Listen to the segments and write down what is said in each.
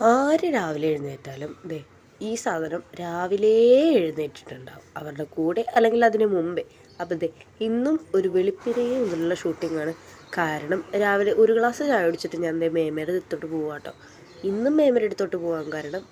ആര് രാവിലെ എഴുന്നേറ്റാലും ദേ ഈ സാധനം രാവിലെ എഴുന്നേറ്റിട്ടുണ്ടാവും, അവരുടെ കൂടെ അല്ലെങ്കിൽ അതിന് മുമ്പേ. അപ്പം ദേ ഇന്നും ഒരു വെളുപ്പിനേ മുതലുള്ള ഷൂട്ടിങ്ങാണ്. കാരണം രാവിലെ ഒരു ഗ്ലാസ് ചായ കുടിച്ചിട്ട് ഞാൻ ദേ മേമയുടെ അടുത്തോട്ട് പോവാം കേട്ടോ. ഇന്നും മേമയുടെ അടുത്തോട്ട് പോകാൻ കാരണം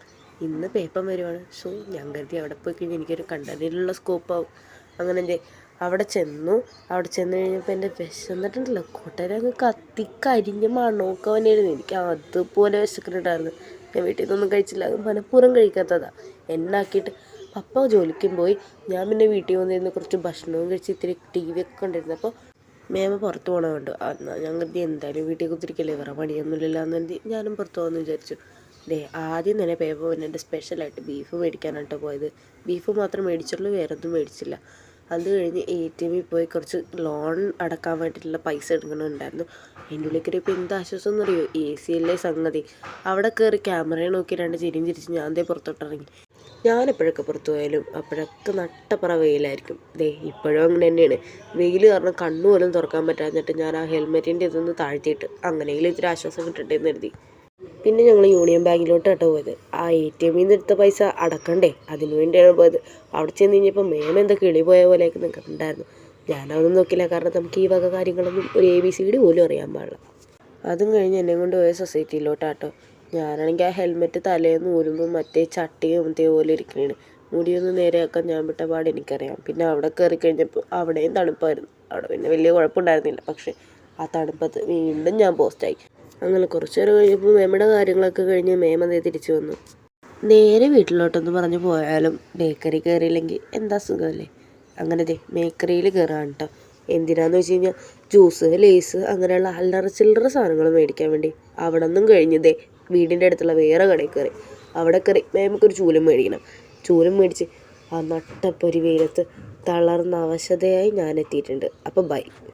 ഇന്ന് പേപ്പർ വരുവാണ്. സോ ഞാൻ കരുതി അവിടെ പോയി കഴിഞ്ഞാൽ എനിക്കൊരു കണ്ടന്റിലുള്ള സ്കോപ്പാവും. അങ്ങനെ എൻ്റെ അവിടെ ചെന്നു. അവിടെ ചെന്ന് കഴിഞ്ഞപ്പോൾ എൻ്റെ വിശന്നിട്ടുണ്ടല്ലോ, കൊട്ടര അങ്ങ് കത്തിക്കരിഞ്ഞ് മണമൊക്കെ വന്നിരുന്നു. എനിക്ക് അതുപോലെ വിശക്കുന്നുണ്ടായിരുന്നു. ഞാൻ വീട്ടിൽ നിന്നൊന്നും കഴിച്ചില്ല, അത് മനഃപൂർവ്വം കഴിക്കാത്തതാണ്. എന്നാക്കിയിട്ട് പപ്പ ജോലിക്കും പോയി. ഞാൻ പിന്നെ വീട്ടിൽ വന്നിരുന്ന് കുറച്ച് ഭക്ഷണവും കഴിച്ച് ഇത്തിരി ടി വി ഒക്കെ കണ്ടിരുന്നു. അപ്പോൾ മേമ പുറത്ത് പോകണമുണ്ട്. എന്നാൽ ഞാൻ കരുതി എന്തായാലും വീട്ടിൽ കുത്തിരിക്കല്ലേ, വേറെ പണിയൊന്നുമില്ലല്ലോ എന്ന് കരുതി ഞാനും പുറത്ത് പോകാമെന്ന് വിചാരിച്ചു. ആദ്യം തന്നെ പേപ്പർ വന്നിട്ട് സ്പെഷ്യലായിട്ട് ബീഫ് മേടിക്കാനായിട്ടോ പോയത്. ബീഫ് മാത്രം മേടിച്ചുള്ളൂ, വേറെ ഒന്നും മേടിച്ചില്ല. അത് കഴിഞ്ഞ് ATM പോയി കുറച്ച് ലോൺ അടക്കാൻ വേണ്ടിയിട്ടുള്ള പൈസ എടുക്കണമുണ്ടായിരുന്നു. അതിൻ്റെ ഉള്ളിൽ കയറിയപ്പോൾ എന്ത് ആശ്വാസം എന്നറിയോ, AC അല്ലേ സംഗതി. അവിടെ കയറി ക്യാമറയെ നോക്കി രണ്ട് ചിരിയും ചിരിച്ച് ഞാൻ പുറത്തോട്ടിറങ്ങി. ഞാനെപ്പോഴൊക്കെ പുറത്തു പോയാലും അപ്പോഴൊക്കെ നട്ടപ്പറ വെയിലായിരിക്കും. ഇപ്പോഴും അങ്ങനെ തന്നെയാണ്. വെയിൽ കാരണം കണ്ണുപോലും തുറക്കാൻ പറ്റാഞ്ഞിട്ട് ഞാൻ ആ ഹെൽമെറ്റിൻ്റെ ഇതൊന്ന് താഴ്ത്തിയിട്ട് അങ്ങനെയെങ്കിലും ഇത്തിരി ആശ്വാസം കിട്ടട്ടെ എന്ന് കരുതി. പിന്നെ ഞങ്ങൾ യൂണിയൻ ബാങ്കിലോട്ട് കേട്ടോ പോയത്. ആ ATM നിന്ന് എടുത്ത പൈസ അടക്കണ്ടേ, അതിനു വേണ്ടിയാണ് പോയത്. അവിടെ ചെന്ന് കഴിഞ്ഞപ്പോൾ മേമ എന്താ കിളി പോയ പോലെയൊക്കെ നിൽക്കുന്നുണ്ടായിരുന്നു. ഞാനതൊന്നും നോക്കില്ല, കാരണം നമുക്ക് ഈ വക കാര്യങ്ങളൊന്നും ഒരു ABCD പോലും അറിയാൻ പാടില്ല. അതും കഴിഞ്ഞ് എന്നെ കൊണ്ട് പോയ സൊസൈറ്റിയിലോട്ടാട്ടോ. ഞാനാണെങ്കിൽ ആ ഹെൽമെറ്റ് തലേന്ന് ഊരുമ്പോൾ മറ്റേ ചട്ടിയും പോലെ ഇരിക്കണേണ്. മുടിയൊന്ന് നേരെയാക്കാൻ ഞാൻ വിട്ട പാട് എനിക്കറിയാം. പിന്നെ അവിടെ കയറി കഴിഞ്ഞപ്പോൾ അവിടെയും തണുപ്പായിരുന്നു. അവിടെ പിന്നെ വലിയ കുഴപ്പമുണ്ടായിരുന്നില്ല. പക്ഷേ ആ തണുപ്പത്ത് വീണ്ടും ഞാൻ പോസ്റ്റായി. അങ്ങനെ കുറച്ച് നേരം കഴിഞ്ഞപ്പോൾ മേമയുടെ കാര്യങ്ങളൊക്കെ കഴിഞ്ഞ് മേമ തിരിച്ചു വന്നു. നേരെ വീട്ടിലോട്ടൊന്ന് പറഞ്ഞ് പോയാലും ബേക്കറി കയറിയില്ലെങ്കിൽ എന്താ സുഖമല്ലേ. അങ്ങനെ ബേക്കറിയിൽ കയറാണ് കേട്ടോ. എന്തിനാന്ന് വെച്ച് കഴിഞ്ഞാൽ ജ്യൂസ്, ലേസ് അങ്ങനെയുള്ള അല്ലറ ചില്ലറ സാധനങ്ങൾ മേടിക്കാൻ വേണ്ടി. അവിടെ നിന്നും കഴിഞ്ഞ് വീടിൻ്റെ അടുത്തുള്ള വേറെ കടയിൽ കയറി. അവിടെ കയറി മേമക്കൊരു ചൂലും മേടിക്കണം. ചൂലും മേടിച്ച് ആ നട്ടപ്പൊരി വെയിലത്ത് തളർന്ന അവശതയായി ഞാൻ എത്തിയിട്ടുണ്ട്. അപ്പോൾ ബൈ.